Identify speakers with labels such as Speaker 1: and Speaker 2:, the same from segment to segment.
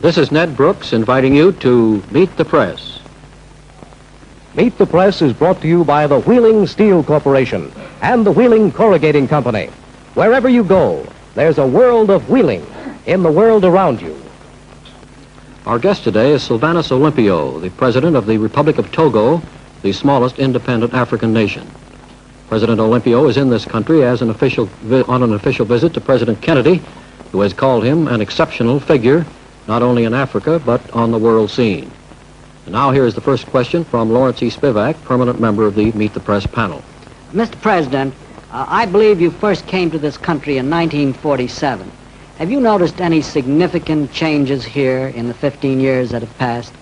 Speaker 1: This is Ned Brooks inviting you to Meet the Press.
Speaker 2: Meet the Press is brought to you by the Wheeling Steel Corporation and the Wheeling Corrugating Company. Wherever you go, there's a world of wheeling in the world around you.
Speaker 1: Our guest today is Sylvanus Olympio, the President of the Republic of Togo, the smallest independent African nation. President Olympio is in this country as on an official visit to President Kennedy, who has called him an exceptional figure, not only in Africa, but on the world scene. And now here is the first question from Lawrence E. Spivak, permanent member of the Meet the Press panel.
Speaker 3: Mr. President, I believe you first came to this country in 1947. Have you noticed any significant changes here in the 15 years that have passed?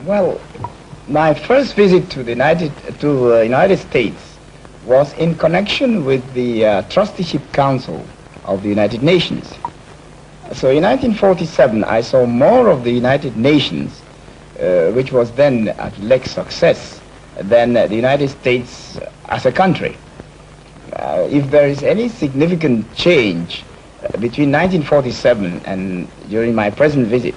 Speaker 4: Well, my first visit to the United States was in connection with the Trusteeship Council of the United Nations. So in 1947, I saw more of the United Nations, which was then at less success than the United States as a country. If there is any significant change between 1947 and during my present visit,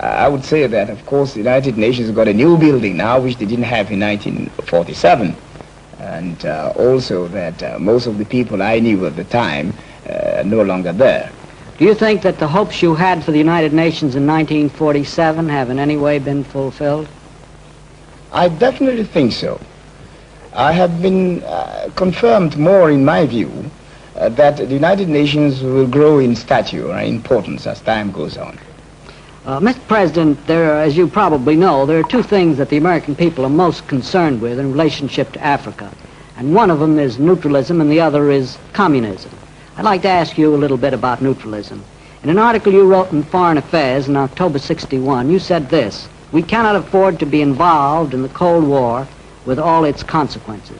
Speaker 4: I would say that, of course, the United Nations got a new building now, which they didn't have in 1947. And also that most of the people I knew at the time are no longer there.
Speaker 3: Do you think that the hopes you had for the United Nations in 1947 have in any way been fulfilled?
Speaker 4: I definitely think so. I have been confirmed more in my view that the United Nations will grow in stature and importance as time goes on.
Speaker 3: Mr. President, as you probably know, there are two things that the American people are most concerned with in relationship to Africa. And one of them is neutralism and the other is communism. I'd like to ask you a little bit about neutralism. In an article you wrote in Foreign Affairs in October '61, you said this: "We cannot afford to be involved in the Cold War with all its consequences."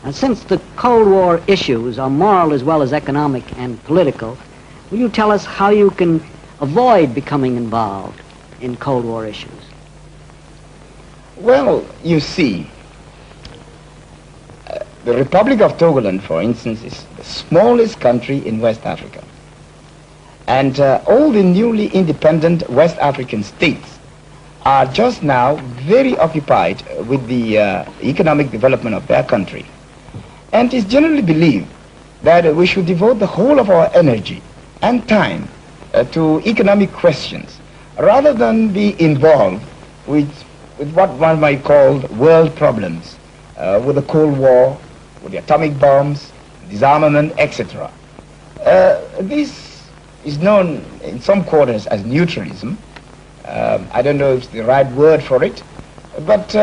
Speaker 3: And since the Cold War issues are moral as well as economic and political, will you tell us how you can avoid becoming involved in Cold War issues?
Speaker 4: Well, you see, the Republic of Togoland, for instance, is the smallest country in West Africa. And all the newly independent West African states are just now very occupied with the economic development of their country. And it's generally believed that we should devote the whole of our energy and time to economic questions rather than be involved with what one might call world problems, with the Cold War, with the atomic bombs, disarmament, etc. This is known in some quarters as neutralism. I don't know if it's the right word for it, but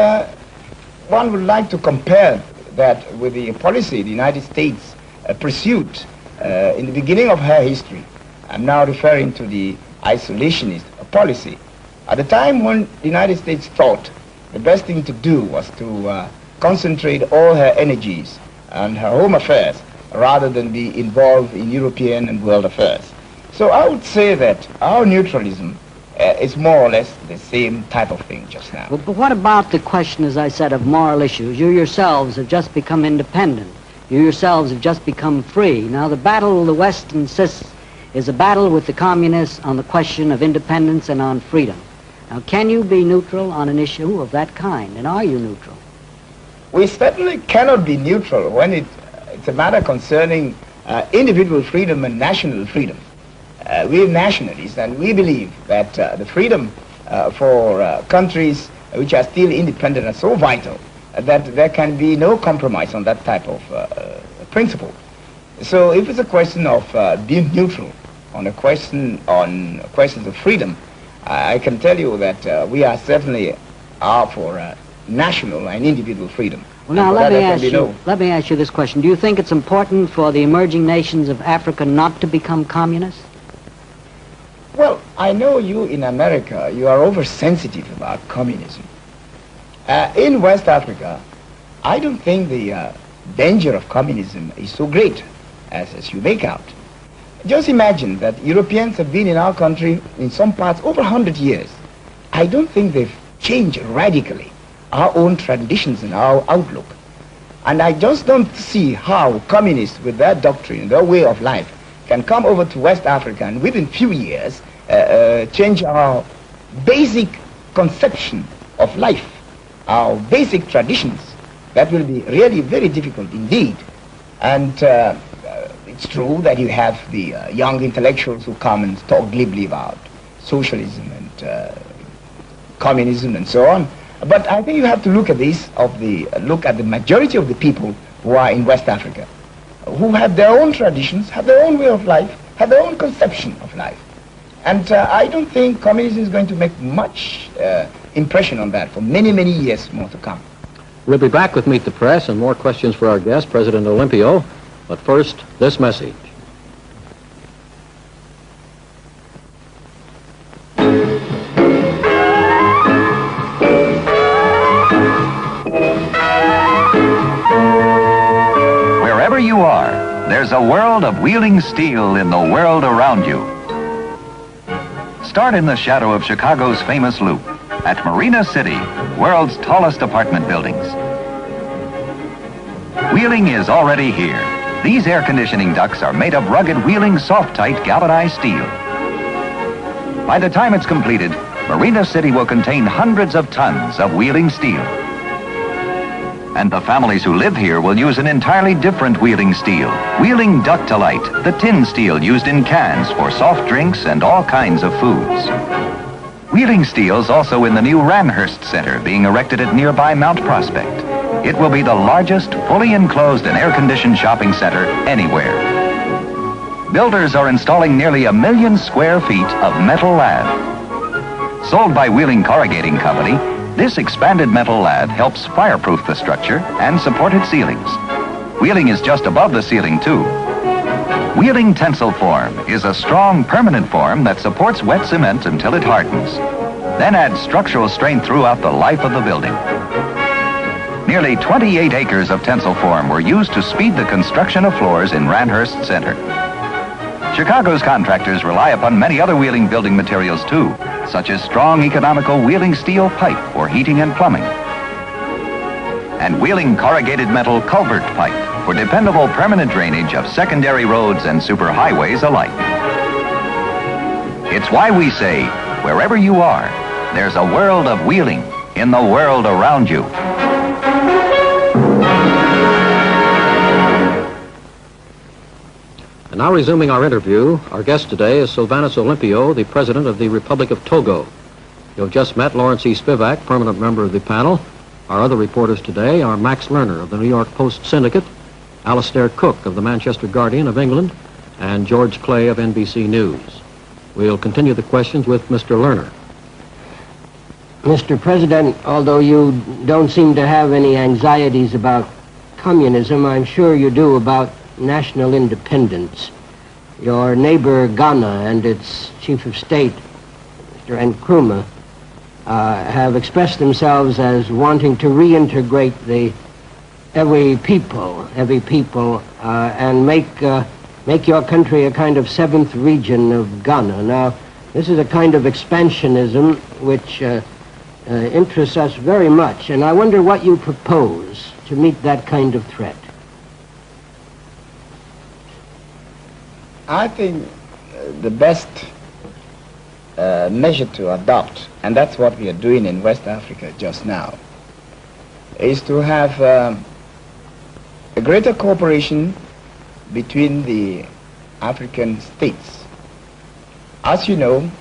Speaker 4: one would like to compare that with the policy the United States pursued in the beginning of her history. I'm now referring to the isolationist policy. At the time when the United States thought the best thing to do was to concentrate all her energies on her home affairs rather than be involved in European and world affairs. So I would say that our neutralism is more or less the same type of thing just now.
Speaker 3: But what about the question, as I said, of moral issues? You yourselves have just become independent. You yourselves have just become free. Now the battle the West insists is a battle with the communists on the question of independence and on freedom. Now can you be neutral on an issue of that kind, and are you neutral?
Speaker 4: We certainly cannot be neutral when it's a matter concerning individual freedom and national freedom. We're nationalists, and we believe that the freedom for countries which are still independent are so vital that there can be no compromise on that type of principle. So if it's a question of being neutral on questions of freedom, I can tell you that we are certainly for national and individual freedom.
Speaker 3: Well, now let me ask you this question. Do you think it's important for the emerging nations of Africa not to become communist?
Speaker 4: Well, I know you in America, you are oversensitive about communism. In West Africa, I don't think the danger of communism is so great as you make out. Just imagine that Europeans have been in our country in some parts over 100 years. I don't think they've changed radically our own traditions and our outlook. And I just don't see how communists with their doctrine, their way of life, can come over to West Africa and within few years change our basic conception of life, our basic traditions, that will be really very difficult indeed. And it's true that you have the young intellectuals who come and talk glibly about socialism and communism and so on. But I think you have to look at this, look at the majority of the people who are in West Africa, who have their own traditions, have their own way of life, have their own conception of life. And I don't think communism is going to make much impression on that for many, many years more to come.
Speaker 1: We'll be back with Meet the Press and more questions for our guest, President Olympio. But first, this message.
Speaker 5: Wherever you are, there's a world of wheeling steel in the world around you. Start in the shadow of Chicago's famous Loop at Marina City, world's tallest apartment buildings. Wheeling is already here. These air conditioning ducts are made of rugged wheeling soft-tight galvanized steel. By the time it's completed, Marina City will contain hundreds of tons of wheeling steel. And the families who live here will use an entirely different wheeling steel, wheeling ductilite, the tin steel used in cans for soft drinks and all kinds of foods. Wheeling steel's also in the new Ranhurst Center being erected at nearby Mount Prospect. It will be the largest, fully enclosed and air-conditioned shopping center anywhere. Builders are installing nearly 1 million square feet of metal lath. Sold by Wheeling Corrugating Company, this expanded metal lath helps fireproof the structure and support its ceilings. Wheeling is just above the ceiling, too. Wheeling tensile form is a strong, permanent form that supports wet cement until it hardens, then adds structural strength throughout the life of the building. Nearly 28 acres of tensile form were used to speed the construction of floors in Ranhurst Center. Chicago's contractors rely upon many other wheeling building materials too, such as strong economical wheeling steel pipe for heating and plumbing, and wheeling corrugated metal culvert pipe for dependable permanent drainage of secondary roads and superhighways alike. It's why we say, wherever you are, there's a world of wheeling in the world around you.
Speaker 1: And now resuming our interview, our guest today is Sylvanus Olympio, the President of the Republic of Togo. You've just met Lawrence E. Spivak, permanent member of the panel. Our other reporters today are Max Lerner of the New York Post Syndicate, Alastair Cook of the Manchester Guardian of England, and George Clay of NBC News. We'll continue the questions with Mr. Lerner.
Speaker 6: Mr. President, although you don't seem to have any anxieties about communism, I'm sure you do about national independence. Your neighbor Ghana and its chief of state, Mr. Nkrumah, have expressed themselves as wanting to reintegrate the every people, and make your country a kind of seventh region of Ghana. Now, this is a kind of expansionism which interests us very much, and I wonder what you propose to meet that kind of threat.
Speaker 4: I think the best measure to adopt, and that's what we are doing in West Africa just now, is to have a greater cooperation between the African states. As you know,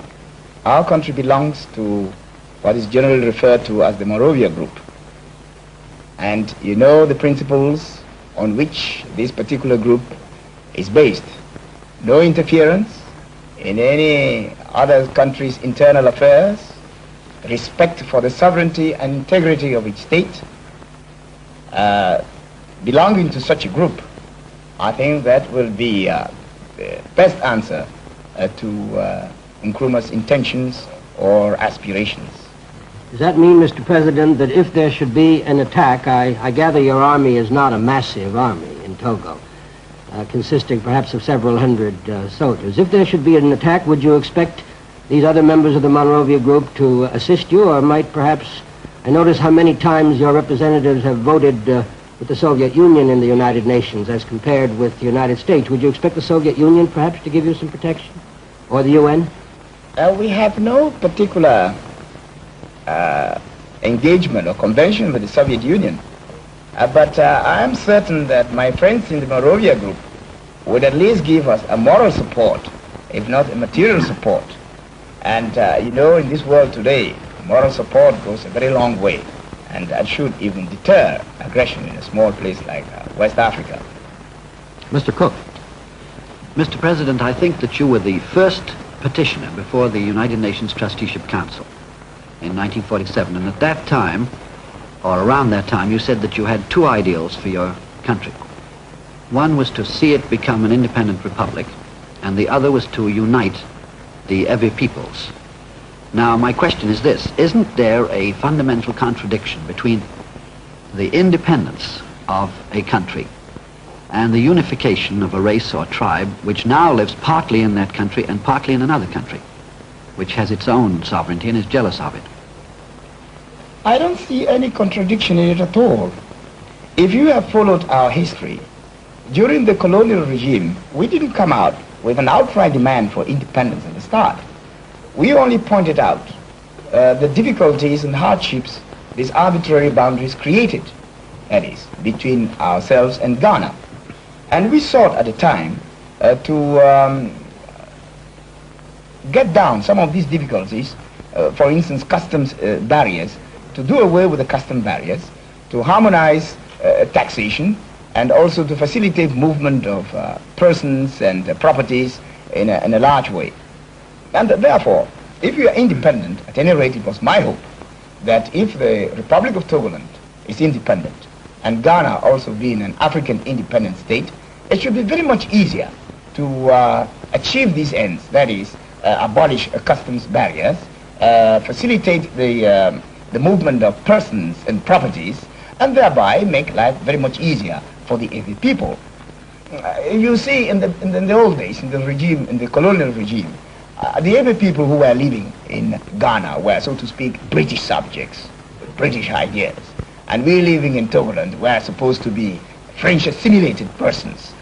Speaker 4: our country belongs to what is generally referred to as the Monrovia Group. And you know the principles on which this particular group is based. No interference in any other country's internal affairs, respect for the sovereignty and integrity of each state. Belonging to such a group, I think that will be the best answer to Nkrumah's intentions or aspirations.
Speaker 6: Does that mean, Mr. President, that if there should be an attack, I gather your army is not a massive army in Togo, consisting perhaps of several hundred soldiers. If there should be an attack, would you expect these other members of the Monrovia Group to assist you, or might perhaps, I notice how many times your representatives have voted with the Soviet Union in the United Nations as compared with the United States. Would you expect the Soviet Union perhaps to give you some protection, or the UN?
Speaker 4: We have no particular engagement or convention with the Soviet Union. But I am certain that my friends in the Moravia group would at least give us a moral support, if not a material support. And you know, in this world today, moral support goes a very long way, and that should even deter aggression in a small place like West Africa.
Speaker 1: Mr. Cook.
Speaker 7: Mr. President, I think that you were the first petitioner before the United Nations Trusteeship Council in 1947, and at that time, or around that time, you said that you had two ideals for your country. One was to see it become an independent republic, and the other was to unite the Ewe peoples. Now, my question is this: isn't there a fundamental contradiction between the independence of a country and the unification of a race or tribe which now lives partly in that country and partly in another country, which has its own sovereignty and is jealous of it?
Speaker 4: I don't see any contradiction in it at all. If you have followed our history, during the colonial regime, we didn't come out with an outright demand for independence at the start. We only pointed out the difficulties and hardships these arbitrary boundaries created, that is, between ourselves and Ghana. And we sought at the time to get down some of these difficulties, for instance, customs barriers, to do away with the custom barriers, to harmonize taxation, and also to facilitate movement of persons and properties in a large way. And therefore, if you are independent, at any rate it was my hope that if the Republic of Togoland is independent, and Ghana also being an African independent state, it should be very much easier to achieve these ends, that is, abolish customs barriers, facilitate the movement of persons and properties, and thereby make life very much easier for the Ewe people. You see, in the old days, in the regime, in the colonial regime, the Ewe people who were living in Ghana were, so to speak, British subjects with British ideas. And we living in Togoland were supposed to be French assimilated persons.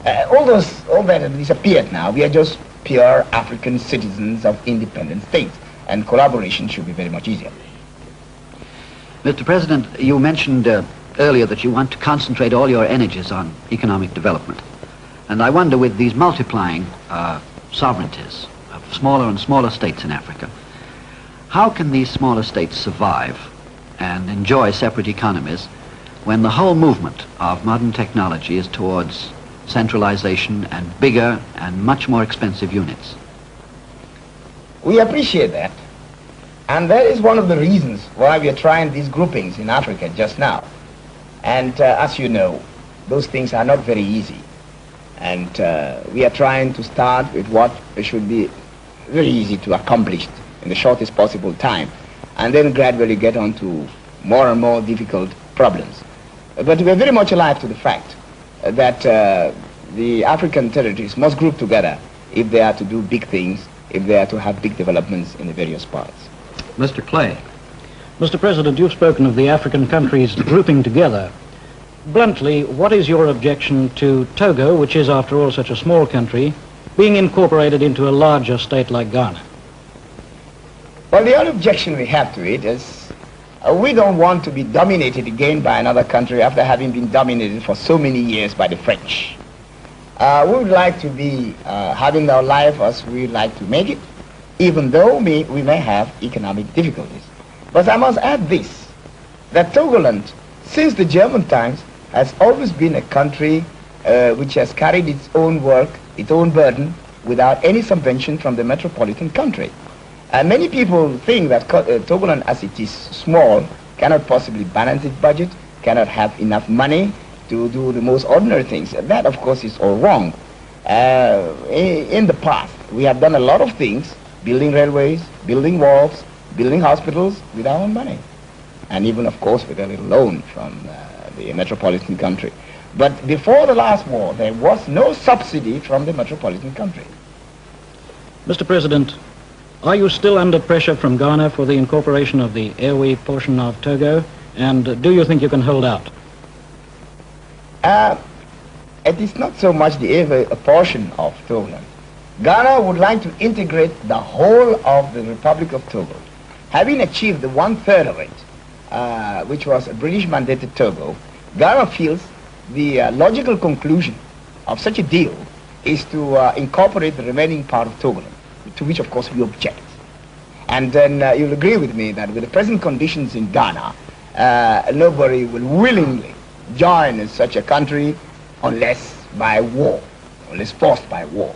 Speaker 4: All that has disappeared now. We are just pure African citizens of independent states, and collaboration should be very much easier.
Speaker 7: Mr. President, you mentioned earlier that you want to concentrate all your energies on economic development. And I wonder, with these multiplying sovereignties of smaller and smaller states in Africa, how can these smaller states survive and enjoy separate economies when the whole movement of modern technology is towards centralization and bigger and much more expensive units?
Speaker 4: We appreciate that. And that is one of the reasons why we are trying these groupings in Africa just now. And as you know, those things are not very easy. And we are trying to start with what should be very easy to accomplish in the shortest possible time, and then gradually get on to more and more difficult problems. But we are very much alive to the fact that the African territories must group together if they are to do big things, if they are to have big developments in the various parts.
Speaker 1: Mr. Clay.
Speaker 8: Mr. President, you've spoken of the African countries grouping together. Bluntly, what is your objection to Togo, which is, after all, such a small country, being incorporated into a larger state like Ghana?
Speaker 4: Well, the only objection we have to it is we don't want to be dominated again by another country after having been dominated for so many years by the French. We would like to be having our life as we like to make it, even though we may have economic difficulties. But I must add this, that Togoland, since the German times, has always been a country which has carried its own work, its own burden, without any subvention from the metropolitan country. Many people think that Togoland, as it is small, cannot possibly balance its budget, cannot have enough money to do the most ordinary things. That, of course, is all wrong. In the past, we have done a lot of things, building railways, building walls, building hospitals with our own money. And even, of course, with a little loan from the metropolitan country. But before the last war, there was no subsidy from the metropolitan country.
Speaker 8: Mr. President, are you still under pressure from Ghana for the incorporation of the Ewe portion of Togo? And do you think you can hold out?
Speaker 4: It is not so much the Ewe portion of Togoland, Ghana would like to integrate the whole of the Republic of Togo. Having achieved the 1/3 of it, which was a British-mandated Togo, Ghana feels the logical conclusion of such a deal is to incorporate the remaining part of Togoland, to which, of course, we object. And then you'll agree with me that with the present conditions in Ghana, nobody will willingly join such a country unless by war, unless forced by war.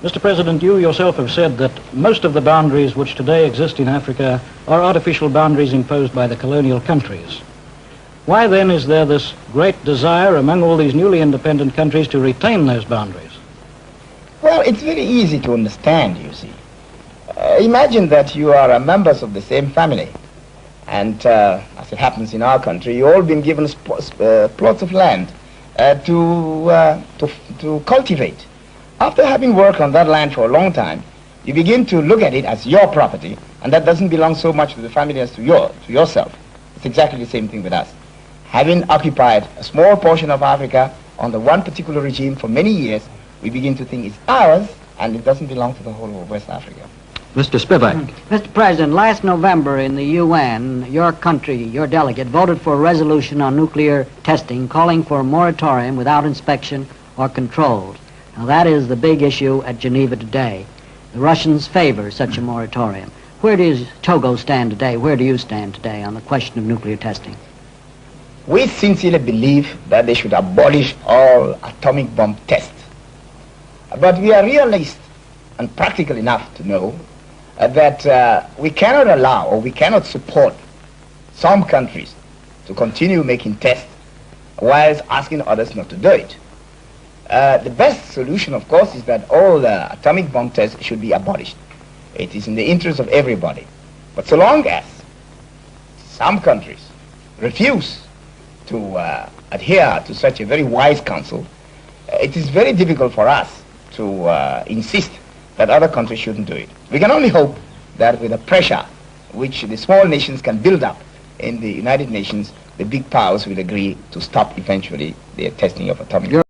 Speaker 8: Mr. President, you yourself have said that most of the boundaries which today exist in Africa are artificial boundaries imposed by the colonial countries. Why then is there this great desire among all these newly independent countries to retain those boundaries?
Speaker 4: Well, it's very easy to understand, you see. Imagine that you are members of the same family, and as it happens in our country, you all been given plots of land to cultivate. After having worked on that land for a long time, you begin to look at it as your property, and that doesn't belong so much to the family as to yourself. It's exactly the same thing with us. Having occupied a small portion of Africa under one particular regime for many years, we begin to think it's ours, and it doesn't belong to the whole of West Africa.
Speaker 1: Mr. Spivak.
Speaker 3: Mr. President, last November in the UN, your country, your delegate, voted for a resolution on nuclear testing calling for a moratorium without inspection or controls. Now, that is the big issue at Geneva today. The Russians favor such a moratorium. Where does Togo stand today? Where do you stand today on the question of nuclear testing?
Speaker 4: We sincerely believe that they should abolish all atomic bomb tests. But we are realist and practical enough to know that we cannot allow or we cannot support some countries to continue making tests whilst asking others not to do it. The best solution, of course, is that all the atomic bomb tests should be abolished. It is in the interest of everybody. But so long as some countries refuse to adhere to such a very wise counsel, it is very difficult for us to insist that other countries shouldn't do it. We can only hope that with the pressure which the small nations can build up in the United Nations, the big powers will agree to stop eventually the testing of atomic bombs.